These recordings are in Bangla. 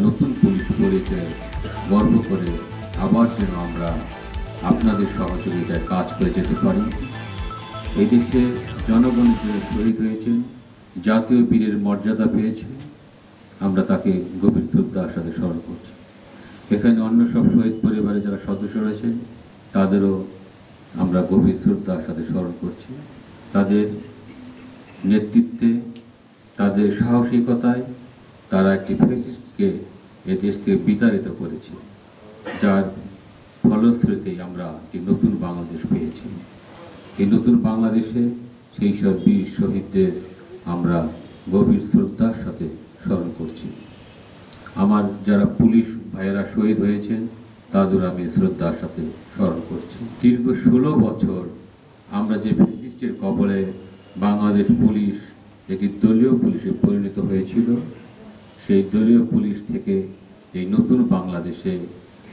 নতুন পুলিশ পরিচয় গর্ব করে আবার যেন আমরা আপনাদের সহযোগিতায় কাজ করে যেতে পারি। এদেশে জনগণ যে শহীদ হয়েছেন, জাতীয় বীরের মর্যাদা পেয়েছে, আমরা তাকে গভীর শ্রদ্ধার সাথে স্মরণ করছি। এখানে অন্য সব শহীদ পরিবারে যারা সদস্য রয়েছেন তাদেরও আমরা গভীর শ্রদ্ধার সাথে স্মরণ করছি। তাদের নেতৃত্বে, তাদের সাহসিকতায় তারা একটি ফ্যাসিস্টকে এদেশ থেকে বিতাড়িত করেছে, যার ফলশ্রুতিতেই আমরা একটি নতুন বাংলাদেশ পেয়েছি। এই নতুন বাংলাদেশে সেই সব বীর শহীদদের আমরা গভীর শ্রদ্ধার সাথে স্মরণ করছি। আমার যারা পুলিশ ভাইয়েরা শহীদ হয়েছেন তাদের আমি শ্রদ্ধার সাথে স্মরণ করছি। দীর্ঘ 16 বছর আমরা যে ফ্যাসিস্টের কবলে বাংলাদেশ পুলিশ একটি দলীয় পুলিশে পরিণত হয়েছিল, সেই দলীয় পুলিশ থেকে এই নতুন বাংলাদেশে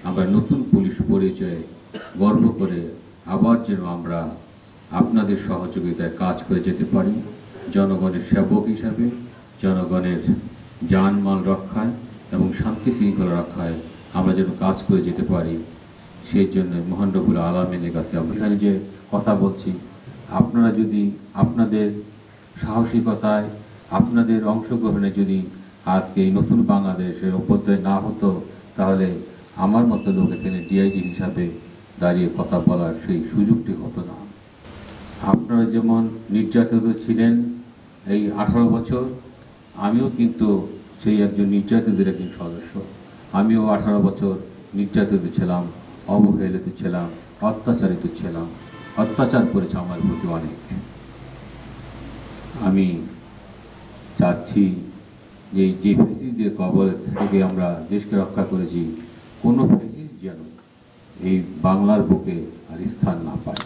আমরা নতুন পুলিশ পরিচয়ে গর্ব করে আবার যেন আমরা আপনাদের সহযোগিতায় কাজ করে যেতে পারি, জনগণের সেবক হিসাবে জনগণের জানমাল রক্ষায় এবং শান্তি শৃঙ্খলা রক্ষায় আমরা যেন কাজ করে যেতে পারি, সেই জন্য মহান রব্বুল আলামিনের কাছে আমরা এখানে যে কথা বলছি, আপনারা যদি আপনাদের সাহসিকতায়, আপনাদের অংশগ্রহণে যদি আজকে এই নতুন বাংলাদেশের অভ্যুদয় না হতো, তাহলে আমার মতো লোক এখানে ডিআইজি হিসাবে দাঁড়িয়ে কথা বলার সেই সুযোগটি হতো না। আপনারা যেমন নির্যাতিত ছিলেন এই 18 বছর, আমিও কিন্তু সেই একজন নির্যাতিতের একজন সদস্য। আমিও 18 বছর নির্যাতিত ছিলাম, অবহেলিত ছিলাম, অত্যাচারিত ছিলাম, অত্যাচার করেছে আমার প্রতি অনেক। আমি চাচ্ছি যে ফ্যাসিস্টদের কবল থেকে আমরা দেশকে রক্ষা করেছি, কোনো ফ্যাসিস্ট যেন এই বাংলার বুকে আর স্থান না পায়।